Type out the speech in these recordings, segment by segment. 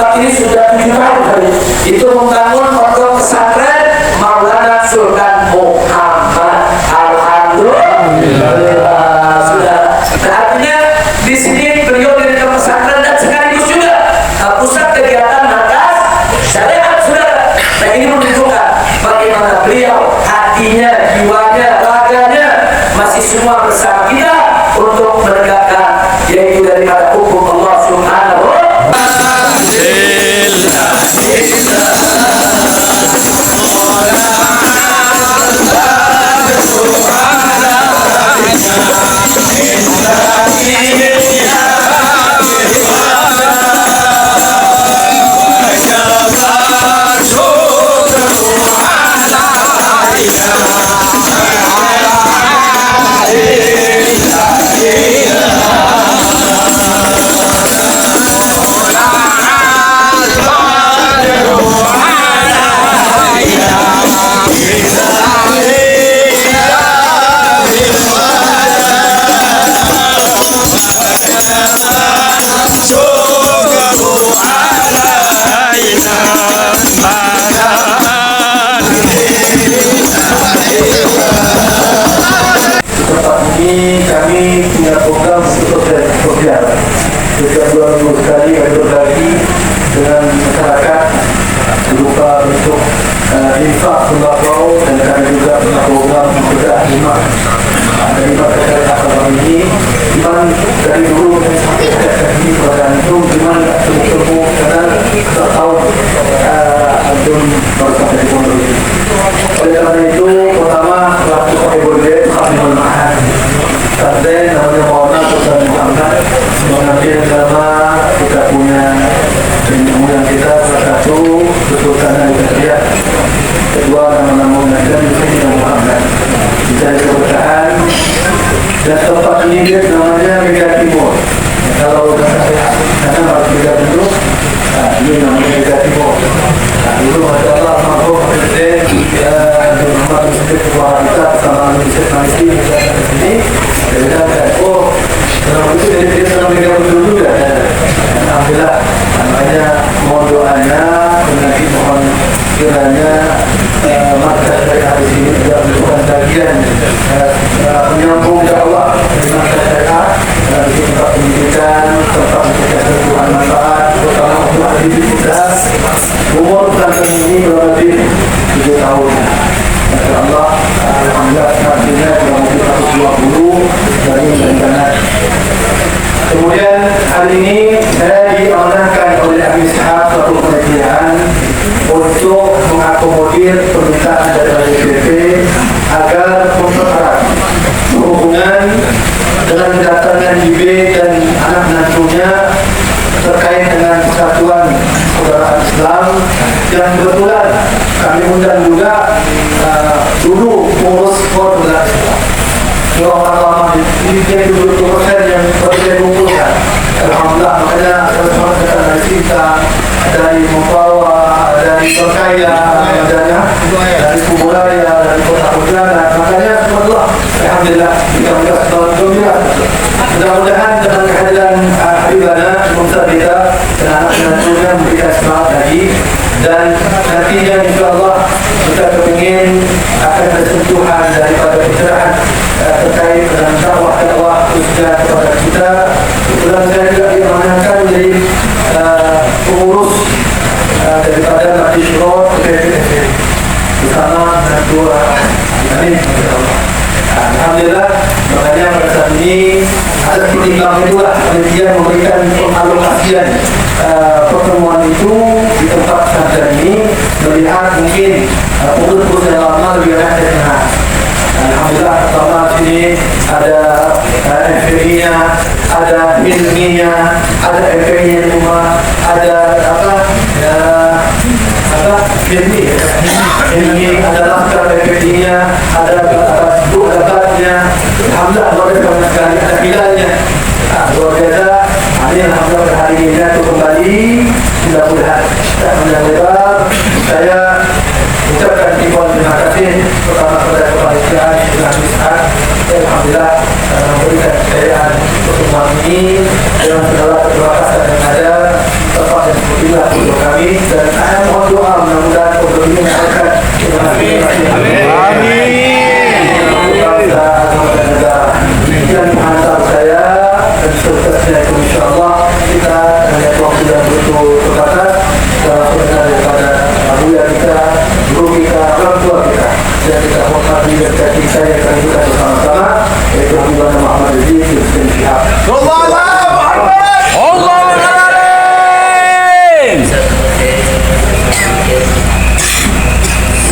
tempat ini sudah 7 tahun kali. Itu membangun pondok pesantren Maulana Sultan Muhammad. Alhamdulillah. Sudah. Nah, artinya di sini beliau dirikan pesantren dan sekaligus juga pusat kegiatan markas syariat, saudara. Nah, ini menunjukkan bagaimana beliau hatinya, jiwanya, raganya masih semua bersama kita untuk menegakkan yaitu daripada hukum Allah Subhanahu wa ta'ala. Kami punya program sosial. Setiap 2 minggu sekali kami berbagi dengan masyarakat berupa bentuk infak sembako, dan kami juga punya program bedah himah. Dari masyarakat kami ini, iman dari dulu sampai ini kepada antum, iman temu karena kita tahu antum baru sampai di pondok ini. Oleh karena itu, pertama waktu pakai boleh kami bermaaf. Sampai namanya Maulana Sultan Muhammad mengambil nama kita punya kemudian kita salah satu Kesultanan Syariah, kedua nama-nama Nabi Muhammad. Kita keberkahan dan tempat ini dia namanya Medan Timur. Kalau karena harus beda bentuk, ini namanya Medan Timur. Dulu masalah mampu presiden Muhammad Yusuf Wahida sama Yusuf Maliki di sini. Dia bilang, oh, kalau itu dia senang dengan betul juga. Alhamdulillah, namanya mohon doanya, nanti mohon kiranya markas syariah di sini juga merupakan bagian menyambung dakwah dari markas syariah di tempat pendidikan, tempat menjaga Tuhan manfaat, terutama untuk ahli kita. Umur pesantren ini berlebih 7 tahun. Masya Allah, alhamdulillah artinya kurang lebih 120 dari rencana. Kemudian hari ini saya diamanahkan oleh Abi Ishaq suatu penelitian untuk mengakomodir permintaan dari BPP agar mempererat hubungan dengan kedatangan IB dan anak menantunya terkait dengan persatuan persaudaraan Islam, yang kebetulan kami undang juga dulu pengurus persaudaraan Islam. Orang lama ini dia 20% yang saya kumpulkan. Alhamdulillah, makanya teman-teman dari Sinta, dari Membawa, dari Berkaya, dari Kuburaya, dari Kota Udara. Makanya alhamdulillah, kita mendapat gembira. Mudah-mudahan dengan kehadiran Habibana, Mumtaz kita dan anak-anaknya memberikan semangat lagi, dan nantinya insyaAllah kita kepingin akan ada sentuhan daripada pencerahan terkait dengan dakwah khususnya kepada kita. Kemudian saya juga diamanahkan menjadi pengurus daripada Majlis Syuro PPP bersama Ketua Amin. Alhamdulillah, makanya pada saat ini ada pertimbangan itulah penelitian memberikan pengalokasian pertemuan itu di tempat pesantren ini, melihat mungkin pengurus yang lama lebih banyak dari tengah. Alhamdulillah, pertama sini ada FPI-nya, ada ilminya, ada FPI-nya rumah, ada ilmi, ada laskar FPI-nya, ada buku-bukunya. Alhamdulillah, luar biasa sekali, ada hilalnya. Luar biasa. Alhamdulillah, hari ini aku kembali. Mudah-mudahan saya ucapkan terima kasih pertama kepada kepanitiaan dengan Ishaq. Alhamdulillah memberikan kejayaan pertemuan ini dengan segala keberkasan yang ada, tempat yang berkeringat untuk kami dan saya mohon doa mudah-mudahan untuk ini akan dan menghantar saya dan seterusnya itu insyaAllah kita lihat waktu yang betul terbatas benar daripada buya kita, guru kita, orang tua kita dan kita hormati dan kasih saya yang akan kita bersama-sama yaitu Habibana Muhammad Aziz bin Syihab.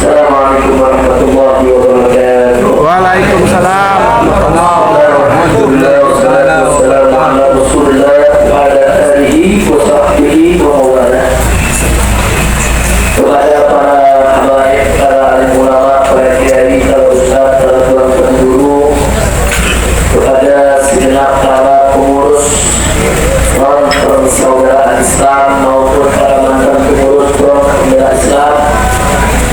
Assalamualaikum warahmatullahi wabarakatuh. Waalaikumsalam. Alhamdulillah wassalatu wassalamu ala Rasulillah wa ala alihi wa sahbihi wa mawalah. Kepada para habaib, para alim ulama, para kiai, para ustaz, para tuan guru, kepada segenap para pengurus front persaudaraan Islam maupun para mantan pengurus front pembela Islam,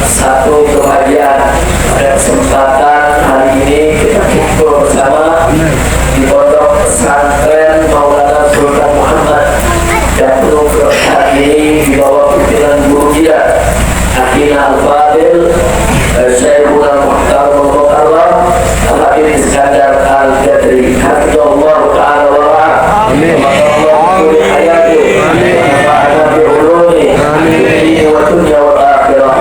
satu kebahagiaan pada kesempatan hari ini kita kumpul bersama di pondok pesantren Maulana Sultan Muhammad dan penuh berkah ini di bawah pimpinan guru kita Akhina Al-Fadil Syekhuna Muhtar Muhtarlah Al-Habib Iskandar Al-Jadri Hafizahullah Ta'ala Wa'ala Allah hayati Ma'ana bi'uluni Ini wa dunya wa akhirah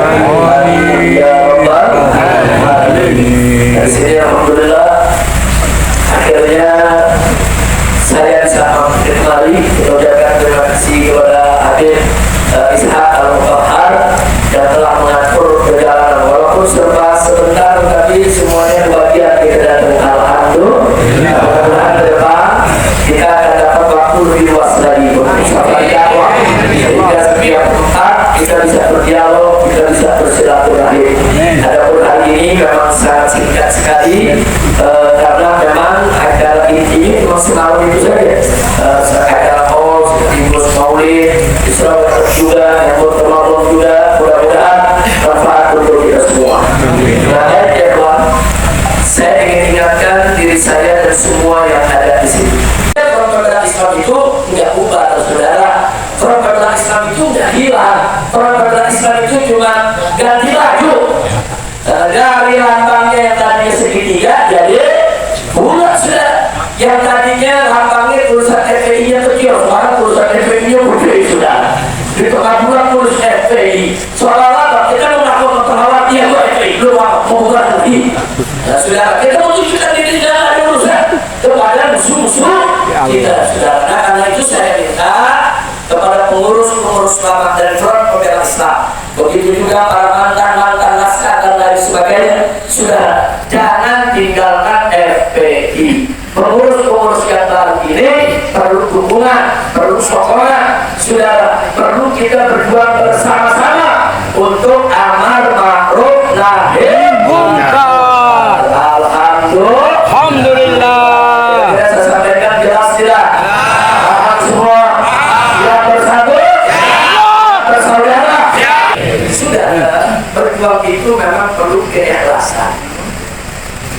Ya Rabbal Alamin. Dari sini Alhamdulillah akhirnya saya bisa kembali mengucapkan terima kasih kepada Habib Ishaq Al-Mutahhar yang telah mengatur perjalanan walaupun serba sebentar tapi semuanya bagian kita datang. Alhamdulillah. Mudah-mudahan ke depan kita akan dapat waktu lebih luas lagi bersama dakwah sehingga setiap tempat kita bisa berdialog, kita bisa bersilaturahim. Adapun hari ini memang sangat singkat sekali karena memang acara ini cuma semalam itu saja. Acara haul seperti Mus Maulid, Isra juga, yang berterlalu juga, mudah-mudahan manfaat untuk kita semua. Baik ya Tuhan, saya ingin ingatkan diri saya dan semua yang ada di sini. Perang Islam itu tidak bubar, saudara. Perang Islam itu tidak hilang. Perang Islam itu cuma ganti baju. Dari lambangnya yang tadinya segitiga jadi bulat sudah. Yang tadinya lambangnya tulisan FPI-nya kecil, sekarang tulisan FPI-nya gede sudah. Di tengah bulan tulis FPI. Soalnya kita mengaku terhawat dia buat FPI, belum mau bukan lagi. Nah saudara, kita menunjukkan diri tidak ada urusan kepada musuh-musuh kita saudara. Nah karena itu saya minta kepada pengurus-pengurus selamat dan front pembela Islam, begitu juga para mantan-mantan naskah dan lain sebagainya, sudah jangan tinggalkan FPI. Pengurus-pengurus yang baru ini perlu dukungan, perlu sokongan, sudah perlu kita berjuang bersama-sama untuk amar ma'ruf nahi munkar. Alhamdulillah. Saya sampaikan jelas tidak? Semua yang bersatu, bersaudara. Sudah berjuang itu memang perlu keikhlasan.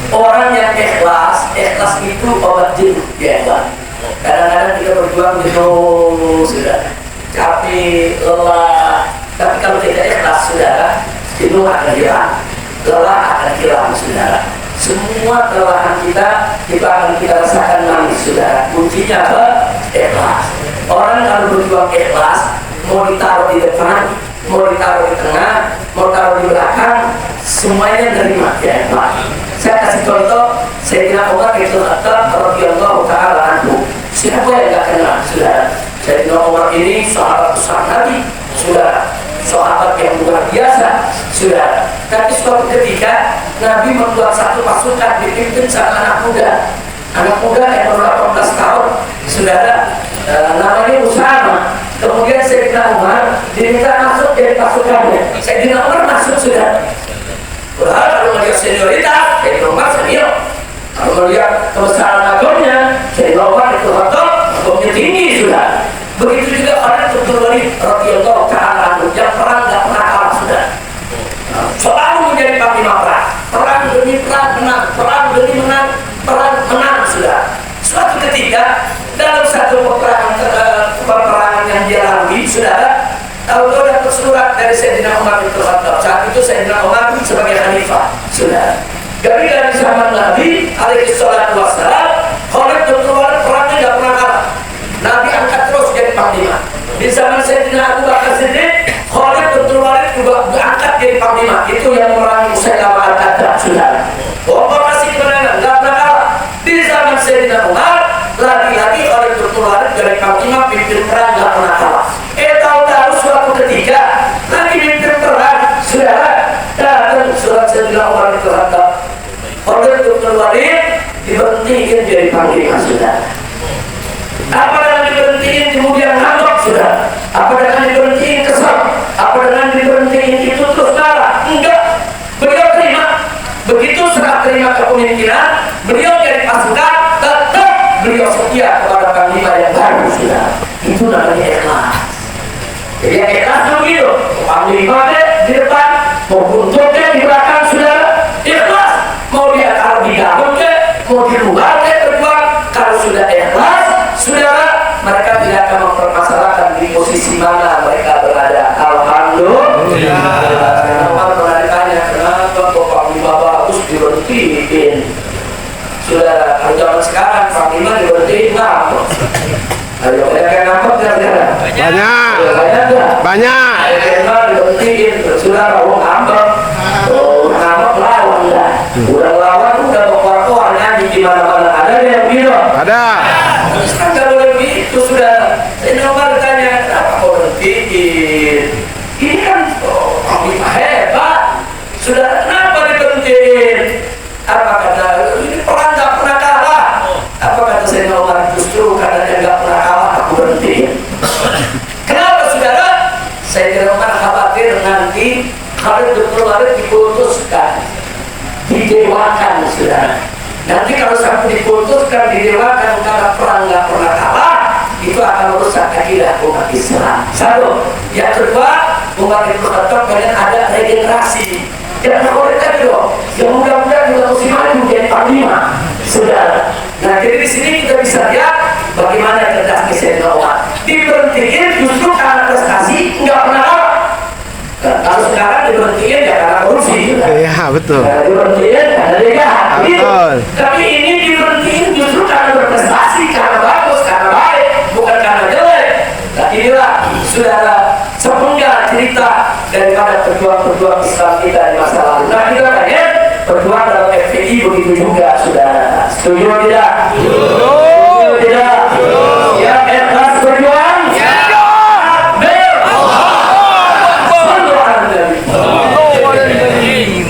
Orang yang ikhlas itu obat jenuh, ya ikhlas. Kadang-kadang kita berjuang jenuh, sudah capek, lelah. Tapi kalau tidak ikhlas, saudara, jenuh akan hilang, lelah akan hilang, saudara. Semua kelelahan kita akan kita rasakan nanti, saudara. Kuncinya apa? Ikhlas. Orang kalau berjuang ikhlas, mau ditaruh di depan, mau ditaruh di tengah, mau taruh di belakang, semuanya nerima, ya ikhlas. Saya kasih contoh, Sayyidina Umar bin Khattab radhiyallahu ta'ala anhu. Siapa yang tidak kenal, saudara? Sayyidina Umar ini sahabat besar Nabi, saudara. Sahabat yang luar biasa, saudara. Tapi suatu ketika Nabi membuat satu pasukan dipimpin sama anak muda. Anak muda yang baru 18 tahun, saudara, namanya Usama. Kemudian Sayyidina Umar diminta masuk dari pasukannya. Sayyidina Umar masuk, saudara. Padahal kalau melihat senioritas, Sayyidina Umar senior. Kalau melihat kebesaran agamanya, Sayyidina Umar itu Khattab, agamnya tinggi sudah. Begitu juga Khalid bin Walid radhiyallahu ta'ala anhu, yang perang tidak pernah kalah sudah. Selalu menjadi panglima perang. Perang demi perang menang, perang demi menang, perang menang sudah. Suatu ketika dalam satu peperangan yang dia lalui, saudara, Tahu-tahu dapat surat dari Sayyidina Umar bin Khattab. Saat itu Sayyidina Umar sebagai khalifah. Sudah. Jadi dari zaman Nabi alaihi salatu wassalam, Khalid bin Walid perangnya tidak pernah kalah. Nabi angkat terus jadi panglima. Di zaman Sayyidina Abu Bakar Siddiq, Khalid bin Walid juga diangkat jadi panglima. Itu yang memerangi Musailamah al-Kadzdzab. Sudah. Masih kemenangan, tidak pernah kalah. Di zaman Sayyidina Umar, lagi-lagi Khalid bin Walid jadi panglima, pimpin perang, tidak pernah kalah. Tahu-tahu suatu ketika lagi pimpin perang, saudara, datang surat Sayyidina Umar bin Khattab. Khalid bin Walid diberhentiin jadi panglima, saudara. Apa dengan diberhentiin kemudian ngambek, saudara? Apa dengan diberhentiin kesal? Apa dengan diberhentiin itu terus marah? Enggak. Beliau terima. Begitu serah terima kepemimpinan, beliau jadi pasukan, tetap beliau setia kepada panglima yang baru, saudara. Itu namanya ikhlas. Jadi yang ikhlas begitu. Panglima di depan, mau buntutnya di belakang, saudara. Ikhlas. Mau dia kalau di dalam mau di luar berjuang. Kalau sudah ikhlas, saudara, mereka tidak akan mempermasalahkan di posisi mana mereka berada. Alhamdulillah. Orang pernah ditanya kenapa kok panglima bagus diberhentiin. Saudara, kalau zaman sekarang panglima diberhentiin ngambek. Ayo, yang ngambek saudara. Banyak. Panglima diberhentiin, saudara, ngambek. Ngambek lawan lah. Udah lawan, udah koar-koar nyanyi di mana-mana. Ada yang begitu? Ada. Terus kan nggak boleh begitu, saudara. Saya nomor tanya, kenapa kau berhentiin? Ini kan panglima hebat. Saudara, kenapa diberhentiin? Apa kata, ini perang nggak pernah kalah. Apa kata saya nomor, justru karena dia nggak pernah kalah, aku berhentiin. Kenapa, saudara? Saya tidak pernah khawatir nanti Khalid bin Walid diputuskan, didewakan, saudara. Nanti kalau sampai diputuskan, didewakan karena perang nggak pernah kalah, itu akan merusak akidah umat Islam. Satu. Yang kedua, umat Islam banyak ada regenerasi. Jangan boleh tadi dong. Yang mudah-mudahan juga musim maju jadi panglima, saudara. Nah, jadi di sini kita bisa lihat bagaimana cerdasnya Sayyidina Umar. Diberhentiin justru karena prestasi, nggak pernah kalah. Kalau sekarang diberhentiin ya karena korupsi. Iya, betul. Diberhentiin karena dia jahat. Betul. Tapi ini diberhentiin justru karena berprestasi, karena bagus, karena baik, bukan karena jelek. Nah, inilah saudara sepenggal cerita daripada perjuangan Islam kita di masa lalu. Nah, kita tanya perjuangan dalam FPI begitu juga, saudara. Setuju tidak? Setuju tidak? Siap ikhlas berjuang?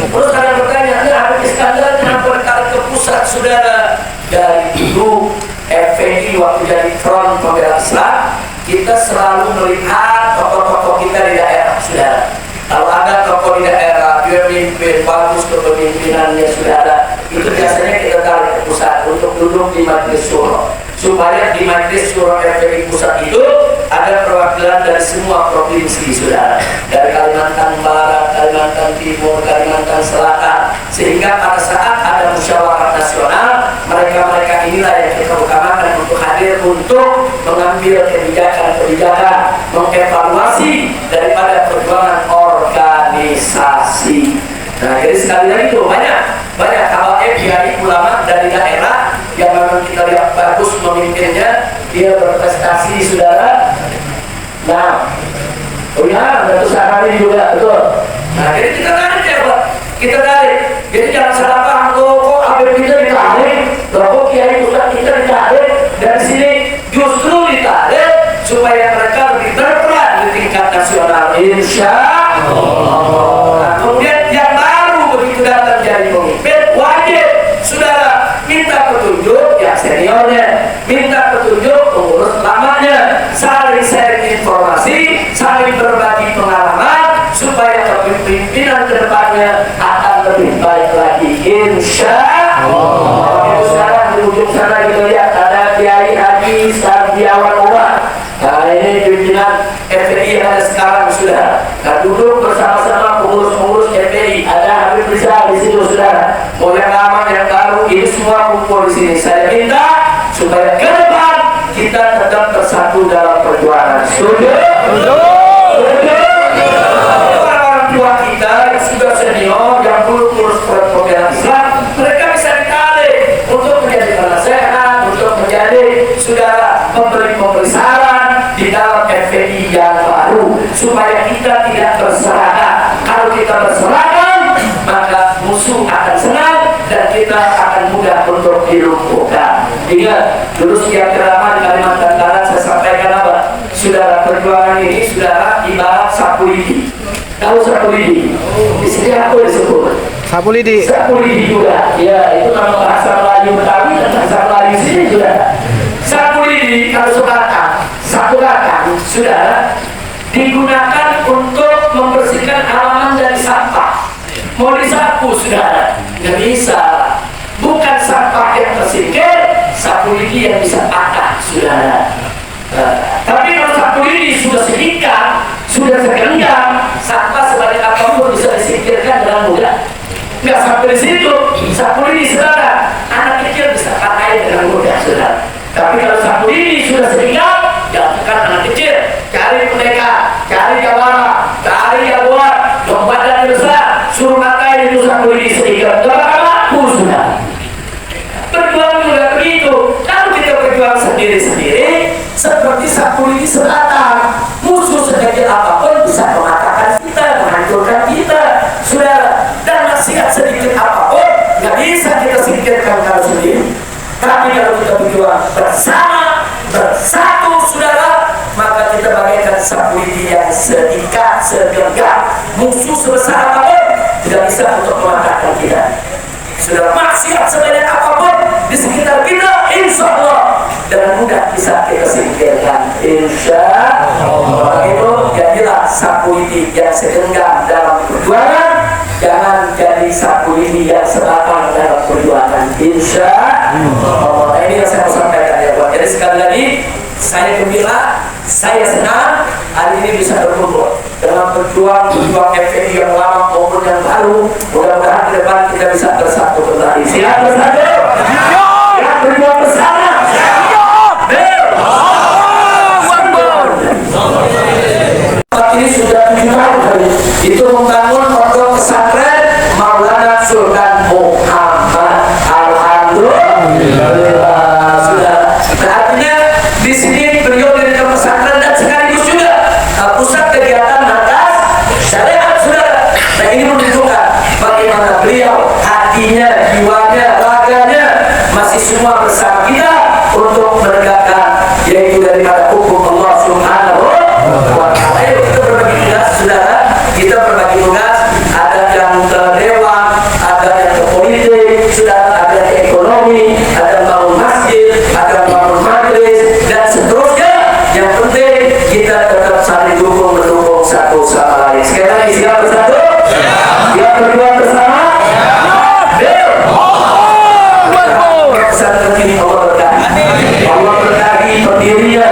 Terus ada pertanyaan, Habib Iskandar kenapa ditarik ke pusat, saudara? Dari dulu FPI waktu jadi front pembela Islam, kita selalu melihat tokoh-tokoh kita di daerah, saudara. Kalau ada tokoh di daerah, dia mimpin bagus kepemimpinannya, saudara, itu biasanya kita tarik ke pusat untuk duduk di majelis syuro, supaya di majelis syuro FPI pusat itu ada perwakilan dari semua provinsi, saudara, dari Kalimantan Barat, Kalimantan Timur, Kalimantan Selatan, sehingga pada saat ada musyawarah nasional, mereka-mereka inilah yang kita utamakan untuk hadir untuk mengambil kebijakan-kebijakan, mengevaluasi daripada perjuangan organisasi. Nah, jadi sekali lagi itu banyak KWF kiai ulama dari daerah yang memang kita lihat bagus memimpinnya, dia berprestasi, saudara. Nah, ada usaha ini juga, betul. Nah, jadi kita tarik ya, Pak. Kita tarik. Jadi jangan salah paham, kok Habib kita ditarik, kok kiai pusat kita ditarik. Dari sini justru ditarik supaya mereka lebih berperan di tingkat nasional, insya Allah. Nah, kemudian yang baru begitu datang jadi pemimpin, wajib saudara minta petunjuk yang seniornya, minta petunjuk pengurus lamanya, saling sharing informasi, saling berbagi pengalaman, supaya kepemimpinan kedepannya akan lebih baik lagi, insya Allah. Sekarang di ujung sana kita lihat ada Kiai Haji Sardiawan Umar. Nah, ini pimpinan FPI yang ada sekarang, sudah. Nah, duduk bersama-sama pengurus-pengurus FPI. Ada Habib Rizal di situ, saudara. Mau yang lama, yang baru, ini semua kumpul di sini. Saya minta supaya ke depan kita tetap bersatu dalam perjuangan. Setuju? Orang-orang tua kita yang sudah senior, yang dulu urus pembela Islam, mereka bisa ditarik untuk menjadi penasehat, untuk menjadi saudara memberi saran di dalam FPI yang baru, supaya kita tidak berserangan. Kalau kita berserangan, maka musuh akan senang dan kita akan mudah untuk dilumpuhkan. Ingat, dulu setiap ceramah di Kalimantan Barat saya sampaikan apa? Saudara, perjuangan ini saudara ibarat sapu lidi. Tahu sapu lidi? Di sini aku disebut Sapu lidi. sapu lidi juga. Ya, itu nama bahasa Melayu Betawi dan bahasa Melayu sini juga. Sapu lidi kalau sapu ratang, saudara, digunakan untuk membersihkan halaman dari sampah. Mau disapu, saudara, nggak bisa. Bukan sampah yang tersingkir, sapu lidi yang bisa patah, saudara. Tapi kalau sapu lidi sudah sedikat, sudah segenggam, sampah sebanyak apapun bisa disingkirkan dengan mudah. Nggak sampai di situ, sapu lidi, saudara, anak kecil bisa pakai dengan mudah, saudara. Tapi kalau sapu lidi sudah sedikat, jangan anak kecil, cari pendekar, cari jawara, cari jagoan, domba dan besar, suruh pakai itu sapu lidi sedikat. Gak bakal laku, sudah. Berjuang juga begitu. Kalau kita berjuang sendiri-sendiri, seperti sapu lidi sebatang, musuh sekecil apapun bisa mematakan kita, menghancurkan kita, saudara. Dan maksiat sedikit apapun nggak bisa kita singkirkan kalau sendiri. Tapi kalau kita berjuang bersama, bersatu, saudara, maka kita bagaikan sapu lidi yang sedikat, segenggam. Musuh sebesar apapun tidak bisa untuk mematahkan kita. Sudah maksiat sebanyak apapun di sekitar kita, insya Allah dengan mudah bisa kita singkirkan, insya Allah. Itu jadilah sapu lidi yang segenggam dalam perjuangan, jangan jadi sapu lidi yang sebatang dalam perjuangan, insya Allah. Ini yang saya mau sampaikan ya, buat. Jadi sekali lagi saya gembira, saya senang hari ini bisa berkumpul dalam berjuang FPI yang lama maupun yang baru. Mudah-mudahan ke depan kita bisa bersatu kembali. Siap bersatu? Siap berjuang bersama? Ini sudah 7 tahun itu membangun pondok pesantren Maulana Sultan Muhammad. Alhamdulillah, sudah. Artinya di sini beliau dirikan pesantren dan sekaligus juga pusat kegiatan markas syariat, saudara. Nah, ini menunjukkan bagaimana beliau hatinya, jiwanya, raganya masih semua bersama kita untuk menegakkan yaitu daripada hukum Allah Subhanahu wa ta'ala. Ayo kita berbagi tugas, saudara. Kita berbagi tugas. Ada yang ke dewan, ada yang ke politik, saudara, ada yang ke ekonomi, ada yang bangun masjid, ada yang bangun majelis dan seterusnya. Yang penting kita tetap saling dukung mendukung satu sama lain. Sekali lagi, siap bersatu? Siap berjuang bersama? Pesantren ini Allah berkahi. Allah berkahi pendirinya,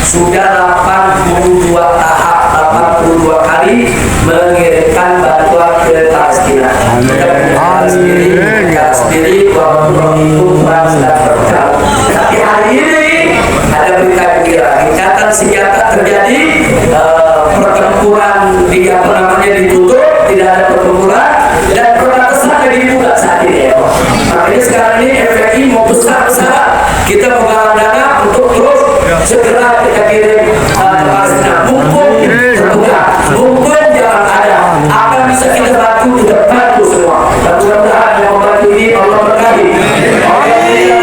sudah 82 tahap, 82 kali mengirimkan bantuan ke Palestina. Kita punya sendiri walaupun itu kurang sedang berjalan. Tapi hari ini ada berita gembira, gencatan senjata terjadi, pertempuran di ditutup, tidak ada pertempuran dan perbatasan ada dibuka saat ini. Makanya sekarang ini FPI mau besar-besaran kita menggalang dana untuk terus segera kita kirim ke Palestina. Mumpung terbuka, mumpung jangan ada, akan bisa kita bantu semua. Dan mudah-mudahan yang membantu ini Allah berkahi.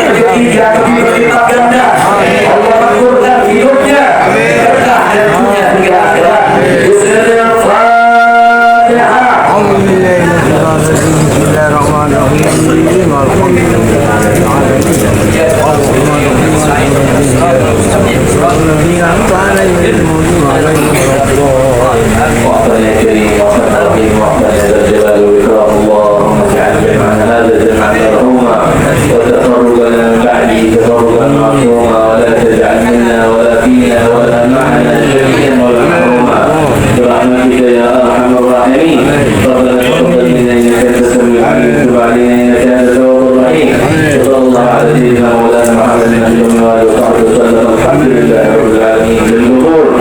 Rezeki dia berlipat ganda. Allah makmurkan hidupnya, berkah dan dunia hingga akhirat. الحمد لله رب العالمين بالظهور